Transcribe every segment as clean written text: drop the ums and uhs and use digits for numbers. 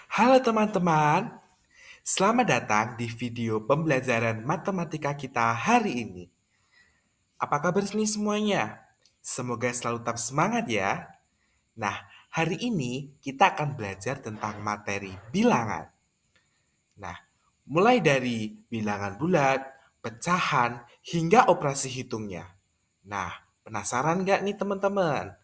Halo teman-teman, selamat datang di video pembelajaran matematika kita hari ini. Apa kabar nih semuanya? Semoga selalu tetap semangat ya. Nah, hari ini kita akan belajar tentang materi bilangan. Nah, mulai dari bilangan bulat, pecahan, hingga operasi hitungnya. Nah, penasaran nggak nih teman-teman?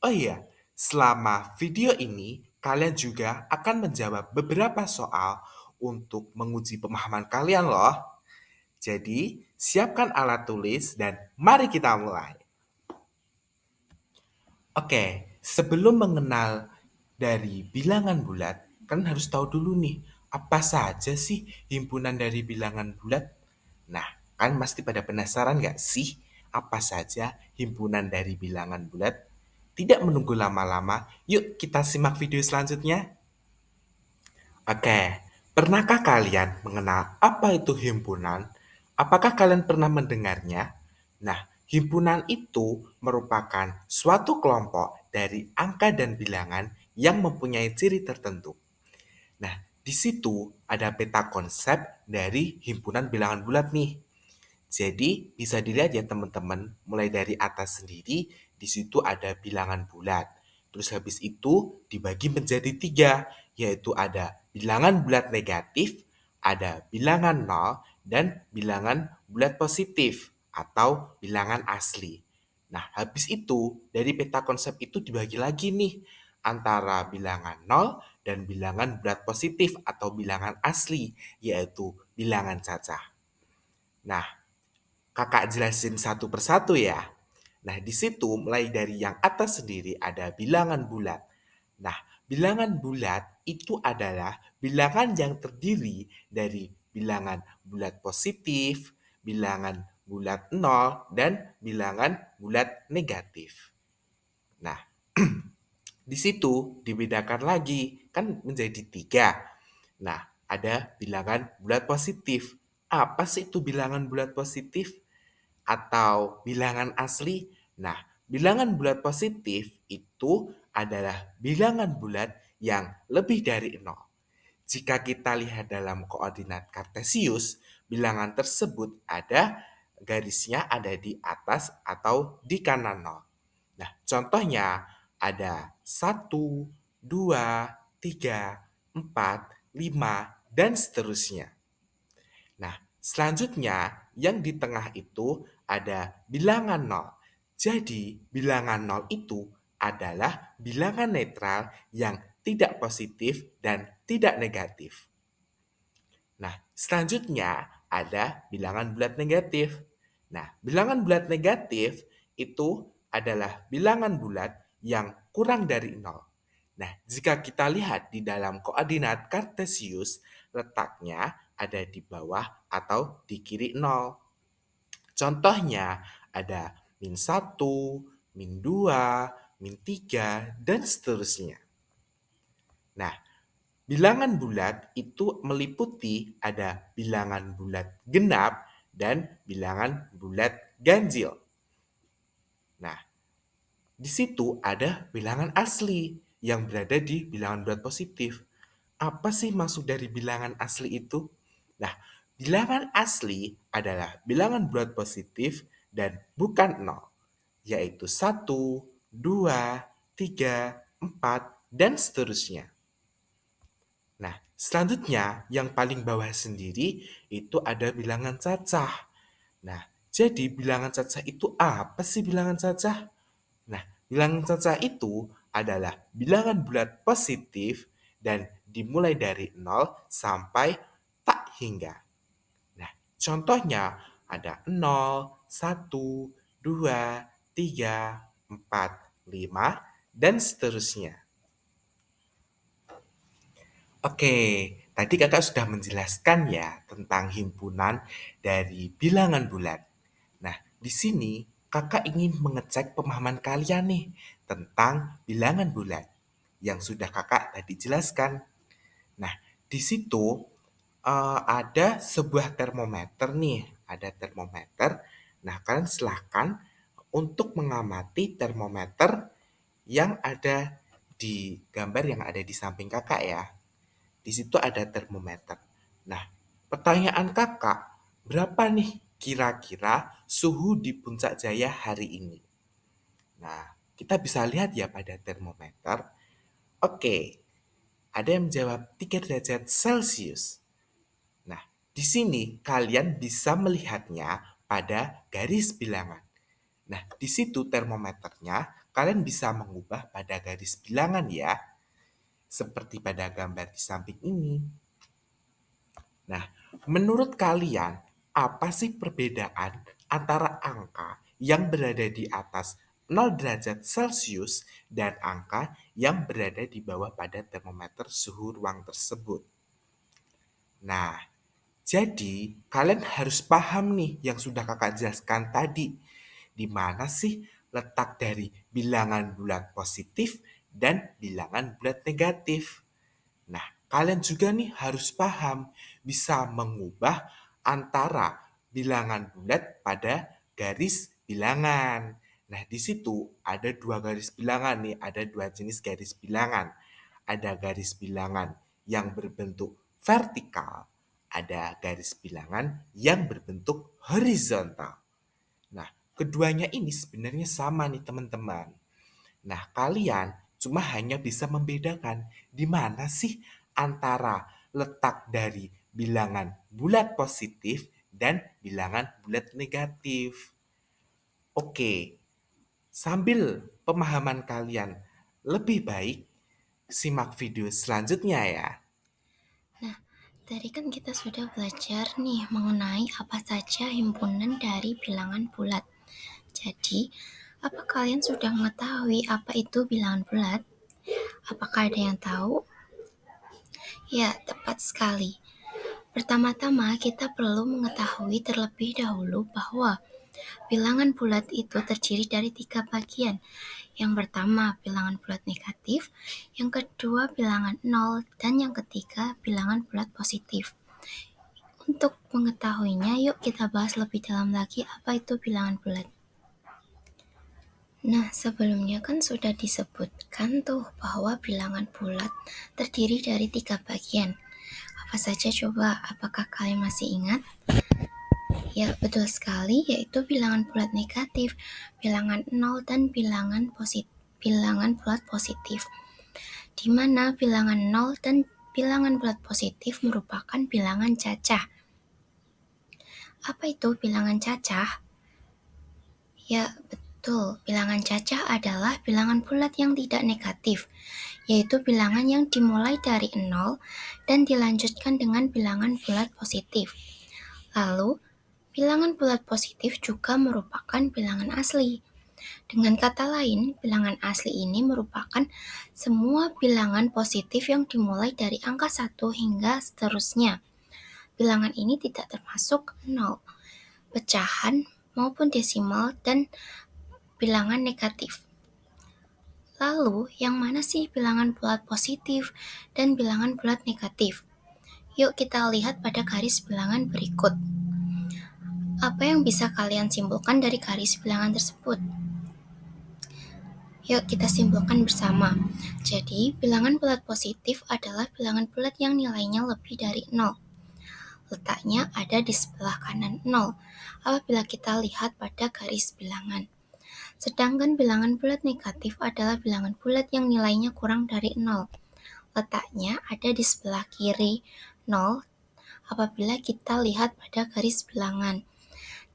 Oh iya, selama video ini kalian juga akan menjawab beberapa soal untuk menguji pemahaman kalian loh. Jadi, siapkan alat tulis dan mari kita mulai. Oke, sebelum mengenal dari bilangan bulat, kan harus tahu dulu nih, apa saja sih himpunan dari bilangan bulat? Nah, kan pasti pada penasaran nggak sih apa saja himpunan dari bilangan bulat? Tidak menunggu lama-lama, yuk kita simak video selanjutnya. Oke, pernahkah kalian mengenal apa itu himpunan? Apakah kalian pernah mendengarnya? Nah, himpunan itu merupakan suatu kelompok dari angka dan bilangan yang mempunyai ciri tertentu. Nah, di situ ada peta konsep dari himpunan bilangan bulat nih. Jadi bisa dilihat ya teman-teman, mulai dari atas sendiri, di situ ada bilangan bulat. Terus habis itu dibagi menjadi tiga, yaitu ada bilangan bulat negatif, ada bilangan nol, dan bilangan bulat positif atau bilangan asli. Nah, habis itu dari peta konsep itu dibagi lagi nih antara bilangan nol dan bilangan bulat positif atau bilangan asli, yaitu bilangan cacah. Nah, kakak jelasin satu persatu ya. Nah, di situ mulai dari yang atas sendiri ada bilangan bulat. Nah, bilangan bulat itu adalah bilangan yang terdiri dari bilangan bulat positif, bilangan bulat nol, dan bilangan bulat negatif. Nah, di situ dibedakan lagi, kan menjadi tiga. Nah, ada bilangan bulat positif. Apa sih itu bilangan bulat positif? Atau bilangan asli? Nah, bilangan bulat positif itu adalah bilangan bulat yang lebih dari nol. Jika kita lihat dalam koordinat kartesius, bilangan tersebut ada garisnya ada di atas atau di kanan nol. Nah, contohnya ada satu, 2, 3, 4, 5, dan seterusnya. Nah, selanjutnya yang di tengah itu ada bilangan nol. Jadi, bilangan nol itu adalah bilangan netral yang tidak positif dan tidak negatif. Nah, selanjutnya ada bilangan bulat negatif. Nah, bilangan bulat negatif itu adalah bilangan bulat yang kurang dari nol. Nah, jika kita lihat di dalam koordinat kartesius, letaknya ada di bawah atau di kiri nol. Contohnya ada min satu, min 2, min 3, dan seterusnya. Nah, bilangan bulat itu meliputi ada bilangan bulat genap dan bilangan bulat ganjil. Nah, di situ ada bilangan asli yang berada di bilangan bulat positif. Apa sih maksud dari bilangan asli itu? Nah, bilangan asli adalah bilangan bulat positif dan bukan nol, yaitu satu, 2, 3, 4, dan seterusnya. Nah, selanjutnya yang paling bawah sendiri itu ada bilangan cacah. Nah, jadi bilangan cacah itu apa sih bilangan cacah? Nah, bilangan cacah itu adalah bilangan bulat positif dan dimulai dari nol sampai tak hingga. Nah, contohnya ada nol, satu, 2, 3, 4, 5, dan seterusnya. Oke, tadi kakak sudah menjelaskan ya tentang himpunan dari bilangan bulat. Nah, di sini kakak ingin mengecek pemahaman kalian nih tentang bilangan bulat yang sudah kakak tadi jelaskan. Nah, di situ ada sebuah termometer nih, ada termometer. Nah, kalian silahkan untuk mengamati termometer yang ada di gambar yang ada di samping kakak ya. Di situ ada termometer. Nah, pertanyaan kakak, berapa nih kira-kira suhu di Puncak Jaya hari ini? Nah, kita bisa lihat ya pada termometer. Oke, ada yang menjawab 3 derajat Celcius. Nah, di sini kalian bisa melihatnya pada garis bilangan. Nah, di situ termometernya kalian bisa mengubah pada garis bilangan ya, seperti pada gambar di samping ini. Nah, menurut kalian, apa sih perbedaan antara angka yang berada di atas 0 derajat Celcius dan angka yang berada di bawah pada termometer suhu ruang tersebut? Nah, jadi kalian harus paham nih yang sudah kakak jelaskan tadi. Di mana sih letak dari bilangan bulat positif dan bilangan bulat negatif? Nah, kalian juga nih harus paham bisa mengubah antara bilangan bulat pada garis bilangan. Nah, di situ ada dua garis bilangan nih, ada dua jenis garis bilangan. Ada garis bilangan yang berbentuk vertikal, ada garis bilangan yang berbentuk horizontal. Nah, keduanya ini sebenarnya sama nih teman-teman. Nah, kalian cuma hanya bisa membedakan di mana sih antara letak dari bilangan bulat positif dan bilangan bulat negatif. Oke, sambil pemahaman kalian lebih baik, simak video selanjutnya ya. Nah, tadi kan kita sudah belajar nih mengenai apa saja himpunan dari bilangan bulat. Jadi, apa kalian sudah mengetahui apa itu bilangan bulat? Apakah ada yang tahu? Ya, tepat sekali. Pertama-tama, kita perlu mengetahui terlebih dahulu bahwa bilangan bulat itu terdiri dari 3 bagian. Yang pertama, bilangan bulat negatif, yang kedua, bilangan nol, dan yang ketiga, bilangan bulat positif. Untuk mengetahuinya, yuk kita bahas lebih dalam lagi apa itu bilangan bulat. Nah, sebelumnya kan sudah disebutkan tuh bahwa bilangan bulat terdiri dari 3 bagian. Apa saja coba? Apakah kalian masih ingat? Ya, betul sekali, yaitu bilangan bulat negatif, bilangan nol, dan bilangan bulat positif. Di mana bilangan nol dan bilangan bulat positif merupakan bilangan cacah. Apa itu bilangan cacah? Ya, betul. Bilangan cacah adalah bilangan bulat yang tidak negatif, yaitu bilangan yang dimulai dari 0 dan dilanjutkan dengan bilangan bulat positif. Lalu, bilangan bulat positif juga merupakan bilangan asli. Dengan kata lain, bilangan asli ini merupakan semua bilangan positif yang dimulai dari angka 1 hingga seterusnya. Bilangan ini tidak termasuk 0, pecahan, maupun desimal, dan bilangan negatif. Lalu, yang mana sih bilangan bulat positif dan bilangan bulat negatif? Yuk kita lihat pada garis bilangan berikut. Apa yang bisa kalian simpulkan dari garis bilangan tersebut? Yuk kita simpulkan bersama. Jadi, bilangan bulat positif adalah bilangan bulat yang nilainya lebih dari 0. Letaknya ada di sebelah kanan 0 apabila kita lihat pada garis bilangan. Sedangkan bilangan bulat negatif adalah bilangan bulat yang nilainya kurang dari 0. Letaknya ada di sebelah kiri 0 apabila kita lihat pada garis bilangan.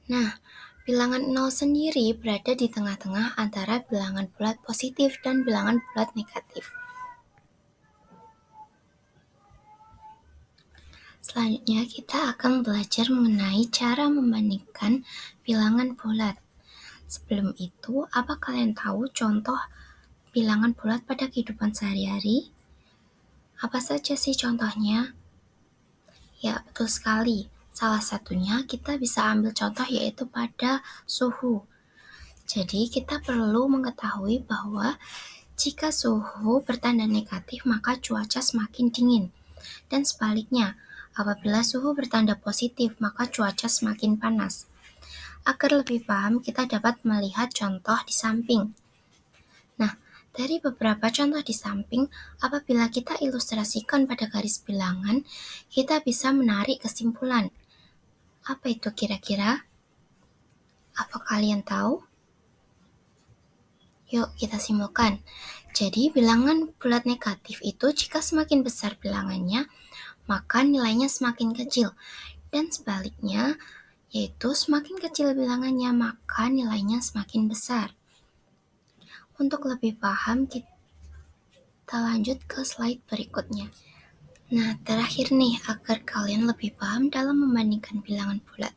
Nah, bilangan 0 sendiri berada di tengah-tengah antara bilangan bulat positif dan bilangan bulat negatif. Selanjutnya kita akan belajar mengenai cara membandingkan bilangan bulat. Sebelum itu, apa kalian tahu contoh bilangan bulat pada kehidupan sehari-hari? Apa saja sih contohnya? Ya, betul sekali. Salah satunya kita bisa ambil contoh yaitu pada suhu. Jadi, kita perlu mengetahui bahwa jika suhu bertanda negatif, maka cuaca semakin dingin. Dan sebaliknya, apabila suhu bertanda positif, maka cuaca semakin panas. Agar lebih paham, kita dapat melihat contoh di samping. Nah, Dari beberapa contoh di samping, apabila kita ilustrasikan pada garis bilangan, kita bisa menarik kesimpulan. Apa itu kira-kira? Apa kalian tahu? Yuk kita simpulkan. Jadi bilangan bulat negatif itu jika semakin besar bilangannya, maka nilainya semakin kecil. Dan sebaliknya, yaitu semakin kecil bilangannya, maka nilainya semakin besar. Untuk lebih paham, kita lanjut ke slide berikutnya. Nah, terakhir nih, agar kalian lebih paham dalam membandingkan bilangan bulat.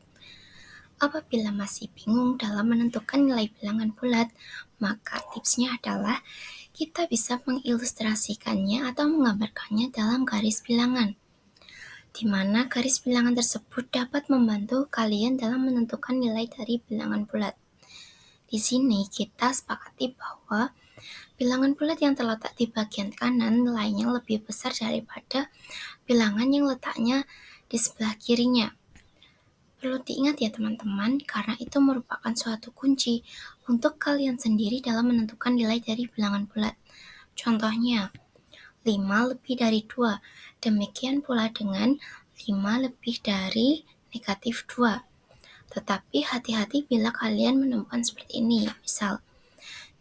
Apabila masih bingung dalam menentukan nilai bilangan bulat, maka tipsnya adalah kita bisa mengilustrasikannya atau menggambarkannya dalam garis bilangan, di mana garis bilangan tersebut dapat membantu kalian dalam menentukan nilai dari bilangan bulat. Di sini kita sepakati bahwa bilangan bulat yang terletak di bagian kanan nilainya lebih besar daripada bilangan yang letaknya di sebelah kirinya. Perlu diingat ya teman-teman, karena itu merupakan suatu kunci untuk kalian sendiri dalam menentukan nilai dari bilangan bulat. Contohnya, 5 lebih dari 2, demikian pula dengan 5 lebih dari negatif 2. Tetapi hati-hati bila kalian menemukan seperti ini, misal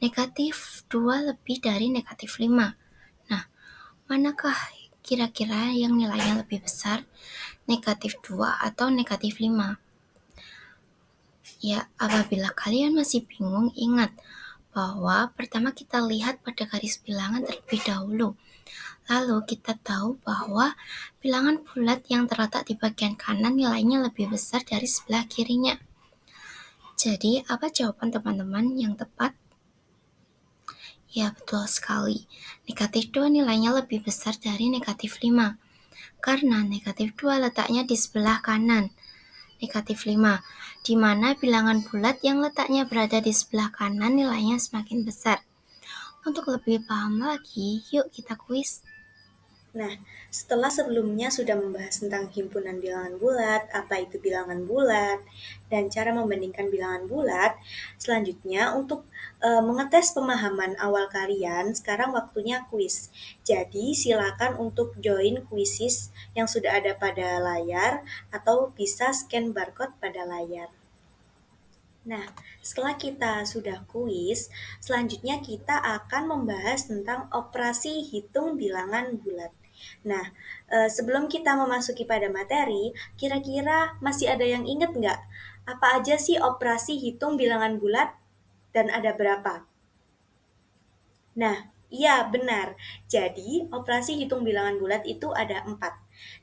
negatif 2 lebih dari negatif 5. Nah, manakah kira-kira yang nilainya lebih besar, negatif 2 atau negatif 5? Ya, apabila kalian masih bingung, ingat bahwa pertama kita lihat pada garis bilangan terlebih dahulu. Lalu kita tahu bahwa bilangan bulat yang terletak di bagian kanan nilainya lebih besar dari sebelah kirinya. Jadi, apa jawaban teman-teman yang tepat? Ya, betul sekali. Negatif 2 nilainya lebih besar dari negatif 5. Karena negatif 2 letaknya di sebelah kanan negatif 5, di mana bilangan bulat yang letaknya berada di sebelah kanan nilainya semakin besar. Untuk lebih paham lagi, yuk kita kuis. Nah, setelah sebelumnya sudah membahas tentang himpunan bilangan bulat, apa itu bilangan bulat, dan cara membandingkan bilangan bulat, selanjutnya untuk mengetes pemahaman awal kalian, sekarang waktunya kuis. Jadi silakan untuk join kuisis yang sudah ada pada layar atau bisa scan barcode pada layar. Nah, setelah kita sudah kuis, selanjutnya kita akan membahas tentang operasi hitung bilangan bulat. Nah, sebelum kita memasuki pada materi, kira-kira masih ada yang ingat nggak? Apa aja sih operasi hitung bilangan bulat dan ada berapa? Nah, iya benar. Jadi, operasi hitung bilangan bulat itu ada 4.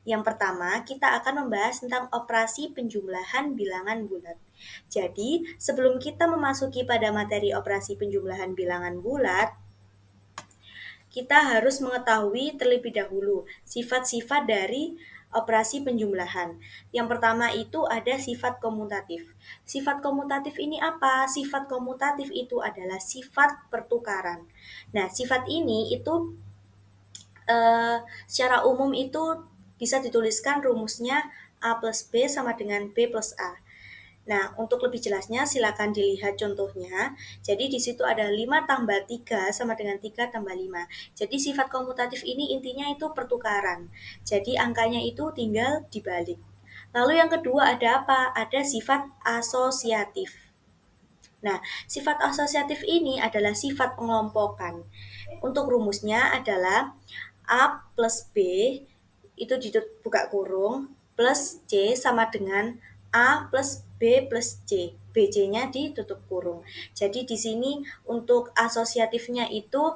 Yang pertama, kita akan membahas tentang operasi penjumlahan bilangan bulat. Jadi, sebelum kita memasuki pada materi operasi penjumlahan bilangan bulat, kita harus mengetahui terlebih dahulu sifat-sifat dari operasi penjumlahan. Yang pertama itu ada sifat komutatif. Sifat komutatif ini apa? Sifat komutatif itu adalah sifat pertukaran. Nah, sifat ini itu secara umum itu bisa dituliskan rumusnya A plus B sama dengan B plus A. Nah, untuk lebih jelasnya silakan dilihat contohnya. Jadi di situ ada 5 tambah 3 sama dengan 3 tambah 5. Jadi sifat komutatif ini intinya itu pertukaran. Jadi angkanya itu tinggal dibalik. Lalu yang kedua ada apa? Ada sifat asosiatif. Nah, sifat asosiatif ini adalah sifat pengelompokan. Untuk rumusnya adalah A plus B itu dibuka kurung plus C sama dengan A plus B plus C. BC-nya ditutup kurung. Jadi di sini untuk asosiatifnya itu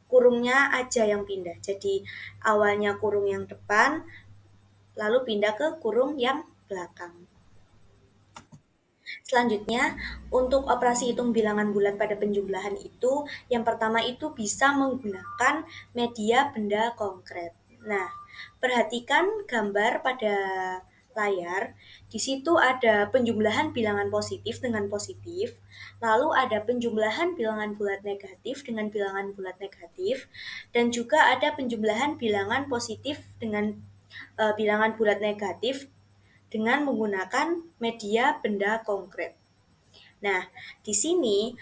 kurungnya aja yang pindah. Jadi awalnya kurung yang depan, lalu pindah ke kurung yang belakang. Selanjutnya, untuk operasi hitung bilangan bulat pada penjumlahan itu, yang pertama itu bisa menggunakan media benda konkret. Nah, perhatikan gambar pada layar. Di situ ada penjumlahan bilangan positif dengan positif, lalu ada penjumlahan bilangan bulat negatif dengan bilangan bulat negatif, dan juga ada penjumlahan bilangan positif dengan bilangan bulat negatif dengan menggunakan media benda konkret. Nah, di sini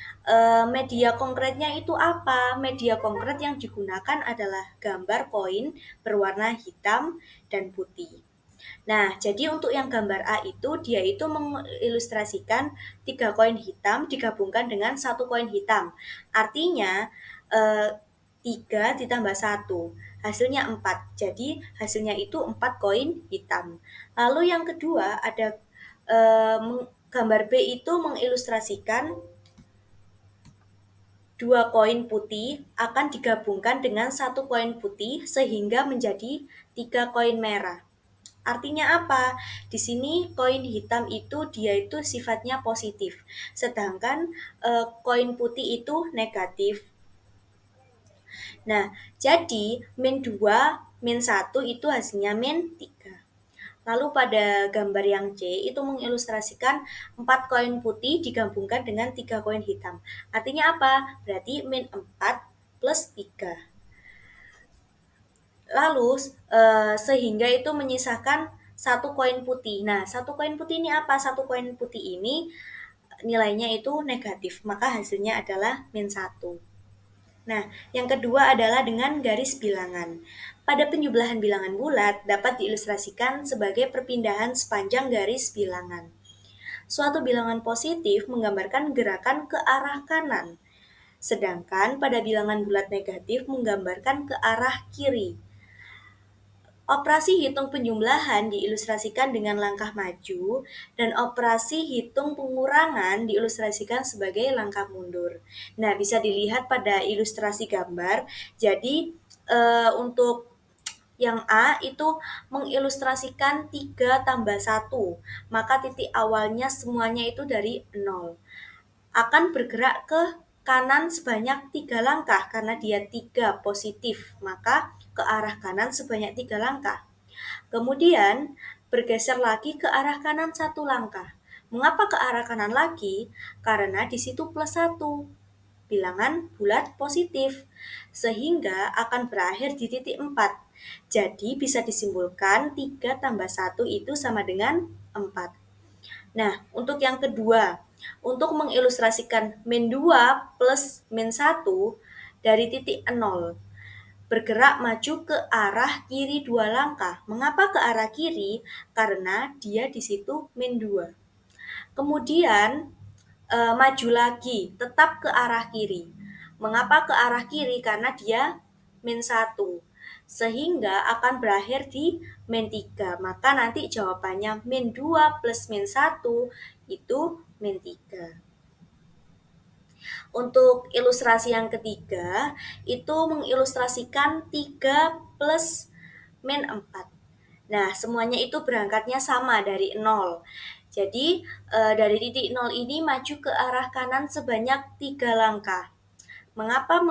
media konkretnya itu apa? Media konkret yang digunakan adalah gambar koin berwarna hitam dan putih. Nah, jadi untuk yang gambar A itu, dia itu mengilustrasikan 3 koin hitam digabungkan dengan 1 koin hitam. Artinya, eh, 3 ditambah 1, hasilnya 4. Jadi, hasilnya itu 4 koin hitam. Lalu yang kedua ada gambar B itu mengilustrasikan 2 koin putih akan digabungkan dengan 1 koin putih sehingga menjadi 3 koin merah. Artinya apa? Di sini koin hitam itu dia itu sifatnya positif, sedangkan koin putih itu negatif. Nah, jadi min 2, min 1 itu hasilnya min 3. Lalu pada gambar yang C itu mengilustrasikan 4 koin putih digabungkan dengan 3 koin hitam. Artinya apa? Berarti min 4 plus 3. Lalu sehingga itu menyisakan 1 koin putih. Nah, 1 koin putih ini apa? 1 koin putih ini nilainya itu negatif, maka hasilnya adalah min 1. Nah, yang kedua adalah dengan garis bilangan. Pada penjumlahan bilangan bulat dapat diilustrasikan sebagai perpindahan sepanjang garis bilangan. Suatu bilangan positif menggambarkan gerakan ke arah kanan, sedangkan pada bilangan bulat negatif menggambarkan ke arah kiri. Operasi hitung penjumlahan diilustrasikan dengan langkah maju dan operasi hitung pengurangan diilustrasikan sebagai langkah mundur. Nah, bisa dilihat pada ilustrasi gambar. Jadi, untuk yang A itu mengilustrasikan 3 tambah 1, maka titik awalnya semuanya itu dari 0. Akan bergerak ke kanan sebanyak 3 langkah karena dia 3 positif, maka ke arah kanan sebanyak 3 langkah. Kemudian bergeser lagi ke arah kanan 1 langkah. Mengapa ke arah kanan lagi? Karena di situ plus 1, bilangan bulat positif, sehingga akan berakhir di titik 4. Jadi bisa disimpulkan 3 tambah 1 itu sama dengan 4. Nah, untuk yang kedua, untuk mengilustrasikan min 2 plus min 1 dari titik 0, bergerak maju ke arah kiri 2 langkah. Mengapa ke arah kiri? Karena dia di situ min 2. Kemudian maju lagi, tetap ke arah kiri. Mengapa ke arah kiri? Karena dia min 1. Sehingga akan berakhir di min 3. Maka nanti jawabannya min 2 plus min 1 itu min 3. Untuk ilustrasi yang ketiga, itu mengilustrasikan 3 plus min 4. Nah, semuanya itu berangkatnya sama dari 0. Jadi, dari titik 0 ini maju ke arah kanan sebanyak 3 langkah. Mengapa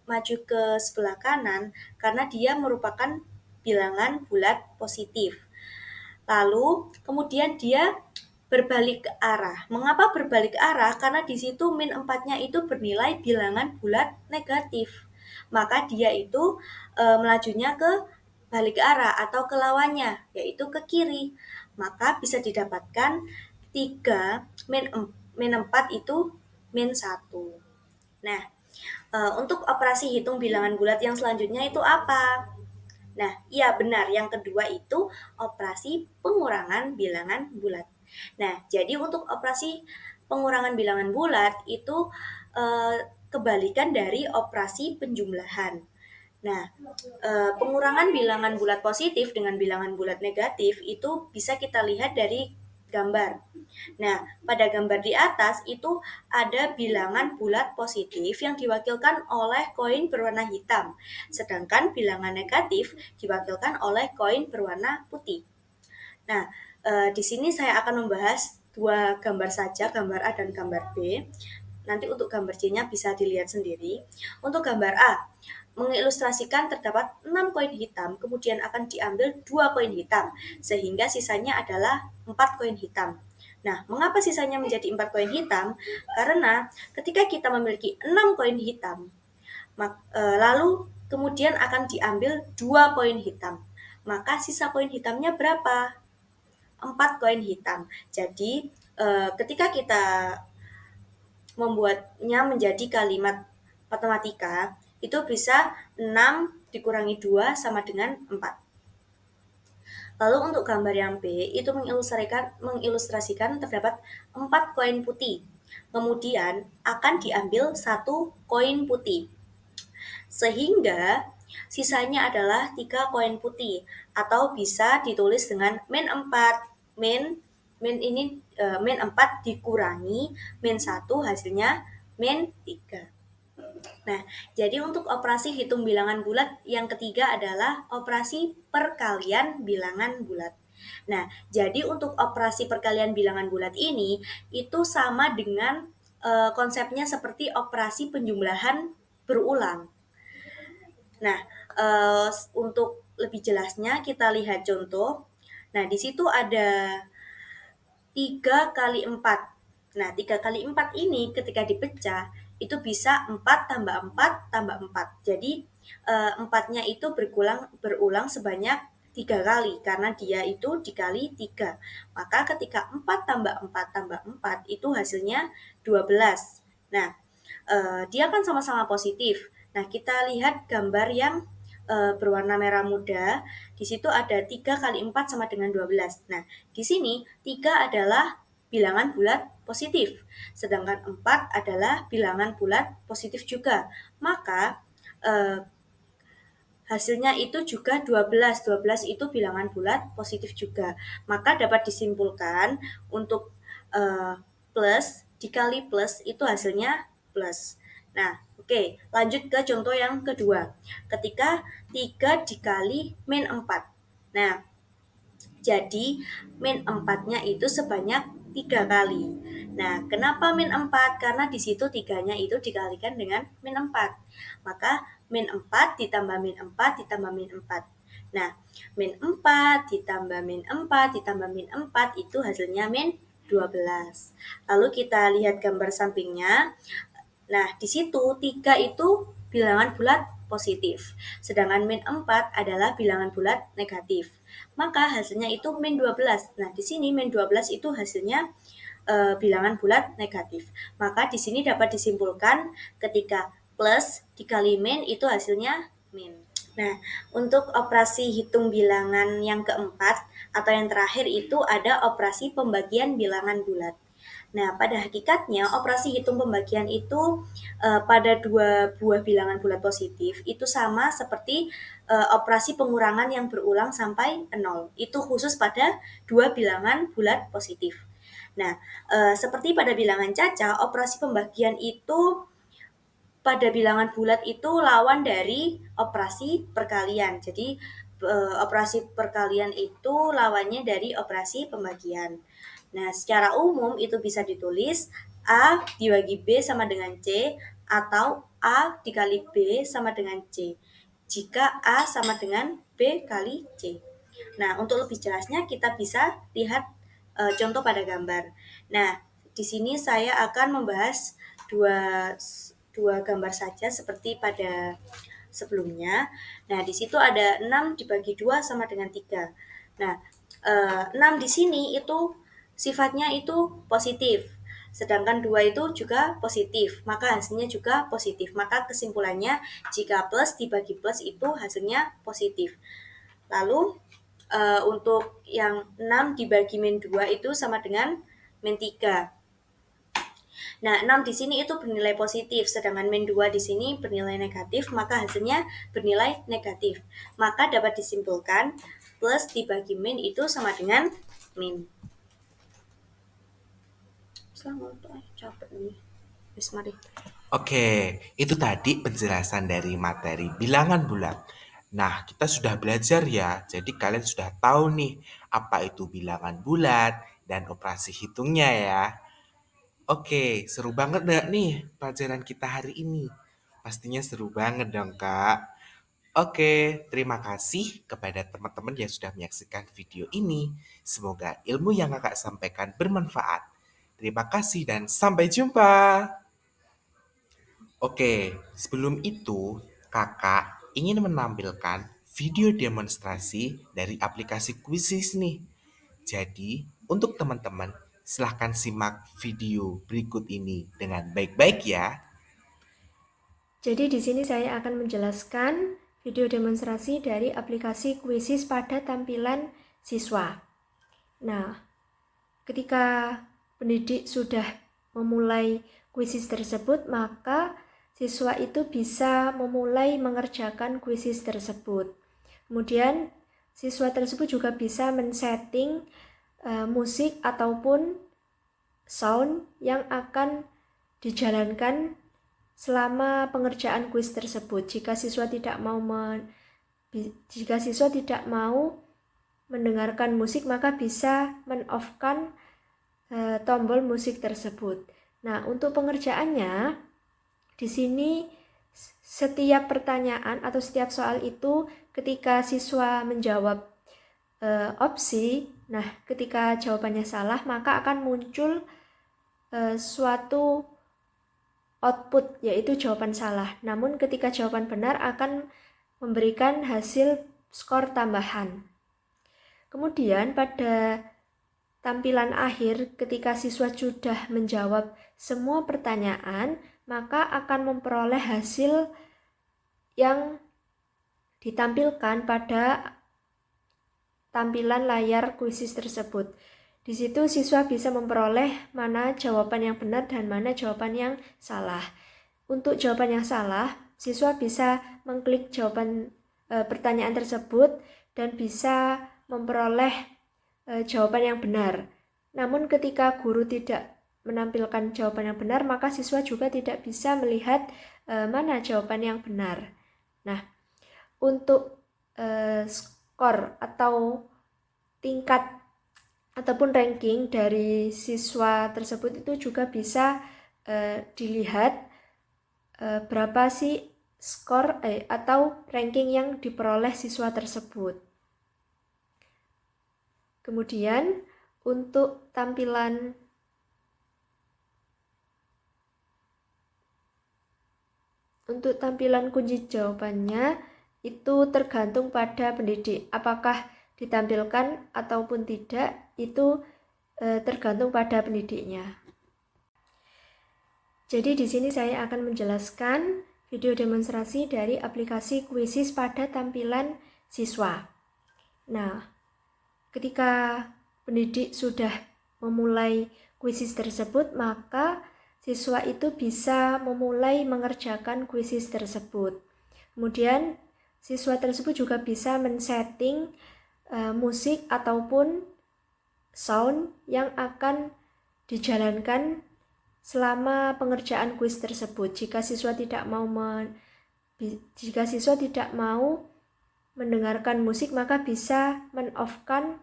maju ke sebelah kanan? Karena dia merupakan bilangan bulat positif. Lalu, kemudian dia berbalik ke arah. Mengapa berbalik arah? Karena di situ min 4-nya itu bernilai bilangan bulat negatif. Maka dia itu melajunya ke balik arah atau ke lawannya, yaitu ke kiri. Maka bisa didapatkan 3 min 4 itu min 1. Nah, untuk operasi hitung bilangan bulat yang selanjutnya itu apa? Nah, iya benar, yang kedua itu operasi pengurangan bilangan bulat. Nah, jadi untuk operasi pengurangan bilangan bulat itu kebalikan dari operasi penjumlahan. Nah, pengurangan bilangan bulat positif dengan bilangan bulat negatif itu bisa kita lihat dari gambar. Nah, pada gambar di atas itu ada bilangan bulat positif yang diwakilkan oleh koin berwarna hitam, sedangkan bilangan negatif diwakilkan oleh koin berwarna putih. Nah, di sini saya akan membahas 2 gambar saja, gambar A dan gambar B. Nanti untuk gambar C-nya bisa dilihat sendiri. Untuk gambar A, mengilustrasikan terdapat 6 koin hitam, kemudian akan diambil 2 koin hitam, sehingga sisanya adalah 4 koin hitam. Nah, mengapa sisanya menjadi 4 koin hitam? Karena ketika kita memiliki 6 koin hitam, lalu kemudian akan diambil 2 koin hitam, maka sisa koin hitamnya berapa? 4 koin hitam. Jadi, ketika kita membuatnya menjadi kalimat matematika, itu bisa 6 dikurangi 2 sama dengan 4. Lalu untuk gambar yang B, itu mengilustrasikan terdapat 4 koin putih. Kemudian akan diambil 1 koin putih. Sehingga sisanya adalah 3 koin putih, atau bisa ditulis dengan min 4. Min 4 dikurangi min 1, hasilnya min 3. Nah, jadi untuk operasi hitung bilangan bulat yang ketiga adalah operasi perkalian bilangan bulat. Nah, jadi untuk operasi perkalian bilangan bulat ini itu sama dengan konsepnya seperti operasi penjumlahan berulang. Nah, untuk lebih jelasnya kita lihat contoh. Nah, di situ ada 3 kali 4. Nah, 3 kali 4 ini ketika dipecah, itu bisa 4 tambah 4 tambah 4. Jadi, 4-nya itu berulang sebanyak 3 kali, karena dia itu dikali 3. Maka ketika 4 tambah 4 tambah 4, itu hasilnya 12. Nah, dia kan sama-sama positif. Nah, kita lihat gambar yang berwarna merah muda. Di situ ada 3 kali 4 sama dengan 12. Nah, di sini 3 adalah bilangan bulat positif, sedangkan 4 adalah bilangan bulat positif juga. Maka hasilnya itu juga 12. 12 itu bilangan bulat positif juga. Maka dapat disimpulkan untuk plus dikali plus itu hasilnya plus. Nah, oke, lanjut ke contoh yang kedua. Ketika 3 dikali min 4. Nah, jadi min 4-nya itu sebanyak 3 kali. Nah, kenapa min 4? Karena di situ 3-nya itu dikalikan dengan min 4. Maka min 4 ditambah min 4 ditambah min 4. Nah, min 4 ditambah min 4 ditambah min 4 itu hasilnya min 12. Lalu kita lihat gambar sampingnya. Nah, di situ 3 itu bilangan bulat positif, sedangkan min 4 adalah bilangan bulat negatif. Maka hasilnya itu min 12. Nah, di sini min 12 itu hasilnya bilangan bulat negatif. Maka di sini dapat disimpulkan ketika plus dikali min itu hasilnya min. Nah, untuk operasi hitung bilangan yang keempat atau yang terakhir itu ada operasi pembagian bilangan bulat. Nah, pada hakikatnya operasi hitung pembagian itu pada dua buah bilangan bulat positif itu sama seperti operasi pengurangan yang berulang sampai 0. Itu khusus pada dua bilangan bulat positif. Nah, seperti pada bilangan caca, operasi pembagian itu pada bilangan bulat itu lawan dari operasi perkalian. Jadi, operasi perkalian itu lawannya dari operasi pembagian. Nah, secara umum itu bisa ditulis A dibagi B sama dengan C, atau A dikali B sama dengan C, jika A sama dengan B kali C. Nah, untuk lebih jelasnya kita bisa lihat contoh pada gambar. Nah, di sini saya akan membahas dua gambar saja seperti pada sebelumnya. Nah, di situ ada 6 dibagi 2 sama dengan 3. Nah, 6 di sini itu sifatnya itu positif, sedangkan 2 itu juga positif, maka hasilnya juga positif. Maka kesimpulannya, jika plus dibagi plus itu hasilnya positif. Lalu, untuk yang 6 dibagi min 2 itu sama dengan min 3. Nah, 6 di sini itu bernilai positif, sedangkan min 2 di sini bernilai negatif, maka hasilnya bernilai negatif. Maka dapat disimpulkan plus dibagi min itu sama dengan min. Capek nih. Mari. Oke, itu tadi penjelasan dari materi bilangan bulat. Nah, kita sudah belajar ya, jadi kalian sudah tahu nih apa itu bilangan bulat dan operasi hitungnya ya. Oke, seru banget gak nih pelajaran kita hari ini? Pastinya seru banget dong, Kak. Oke, terima kasih kepada teman-teman yang sudah menyaksikan video ini. Semoga ilmu yang Kakak sampaikan bermanfaat. Terima kasih dan sampai jumpa. Oke, sebelum itu, Kakak ingin menampilkan video demonstrasi dari aplikasi Quizzes nih. Jadi, untuk teman-teman, Silahkan simak video berikut ini dengan baik-baik ya. Jadi di sini saya akan menjelaskan video demonstrasi dari aplikasi Quizzes pada tampilan siswa. Nah, ketika pendidik sudah memulai Quizzes tersebut, maka siswa itu bisa memulai mengerjakan Quizzes tersebut. Kemudian siswa tersebut juga bisa men-setting musik ataupun sound yang akan dijalankan selama pengerjaan kuis tersebut. Jika siswa tidak mau mendengarkan musik, maka bisa men-off-kan tombol musik tersebut. Nah, untuk pengerjaannya di sini setiap pertanyaan atau setiap soal itu ketika siswa menjawab opsi, nah ketika jawabannya salah maka akan muncul suatu output, yaitu jawaban salah. Namun ketika jawaban benar akan memberikan hasil skor tambahan. Kemudian pada tampilan akhir ketika siswa sudah menjawab semua pertanyaan, maka akan memperoleh hasil yang ditampilkan pada tampilan layar Quizzes tersebut. Di situ siswa bisa memperoleh mana jawaban yang benar dan mana jawaban yang salah. Untuk jawaban yang salah, siswa bisa mengklik jawaban pertanyaan tersebut dan bisa memperoleh jawaban yang benar. Namun ketika guru tidak menampilkan jawaban yang benar, maka siswa juga tidak bisa melihat mana jawaban yang benar. Nah, untuk skor atau tingkat ataupun ranking dari siswa tersebut itu juga bisa dilihat berapa sih skor atau ranking yang diperoleh siswa tersebut. Kemudian untuk tampilan kunci jawabannya itu tergantung pada pendidik. Apakah ditampilkan ataupun tidak itu tergantung pada pendidiknya. Jadi di sini saya akan menjelaskan video demonstrasi dari aplikasi Quizzes pada tampilan siswa. Nah, ketika pendidik sudah memulai Quizzes tersebut, maka siswa itu bisa memulai mengerjakan Quizzes tersebut. Kemudian siswa tersebut juga bisa men-setting musik ataupun sound yang akan dijalankan selama pengerjaan kuis tersebut. Jika siswa tidak mau mendengarkan musik, maka bisa men-off-kan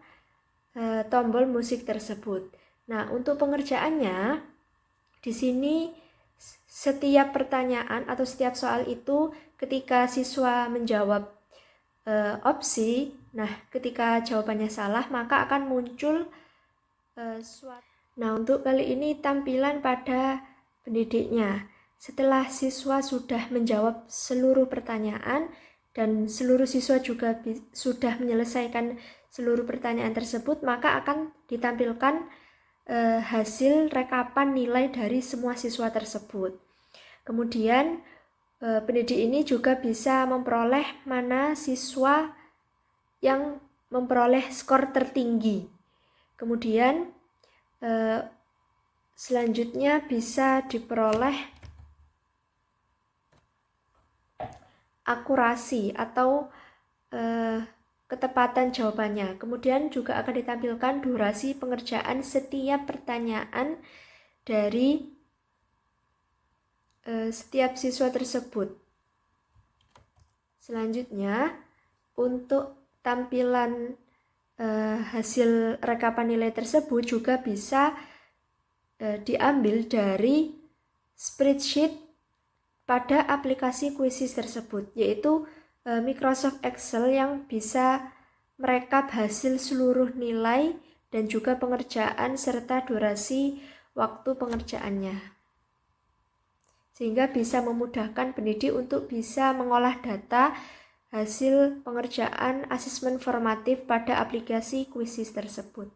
tombol musik tersebut. Nah, untuk pengerjaannya di sini setiap pertanyaan atau setiap soal itu ketika siswa menjawab opsi, nah ketika jawabannya salah maka akan muncul suatu. Nah, untuk kali ini tampilan pada pendidiknya. Setelah siswa sudah menjawab seluruh pertanyaan dan seluruh siswa juga sudah menyelesaikan seluruh pertanyaan tersebut, maka akan ditampilkan hasil rekapan nilai dari semua siswa tersebut. Kemudian pendidik ini juga bisa memperoleh mana siswa yang memperoleh skor tertinggi. Kemudian selanjutnya bisa diperoleh akurasi atau ketepatan jawabannya. Kemudian juga akan ditampilkan durasi pengerjaan setiap pertanyaan dari setiap siswa tersebut. Selanjutnya, untuk tampilan hasil rekapan nilai tersebut juga bisa diambil dari spreadsheet pada aplikasi Quizzes tersebut, yaitu Microsoft Excel yang bisa merekap hasil seluruh nilai dan juga pengerjaan serta durasi waktu pengerjaannya, sehingga bisa memudahkan pendidik untuk bisa mengolah data hasil pengerjaan asesmen formatif pada aplikasi Quizzes tersebut.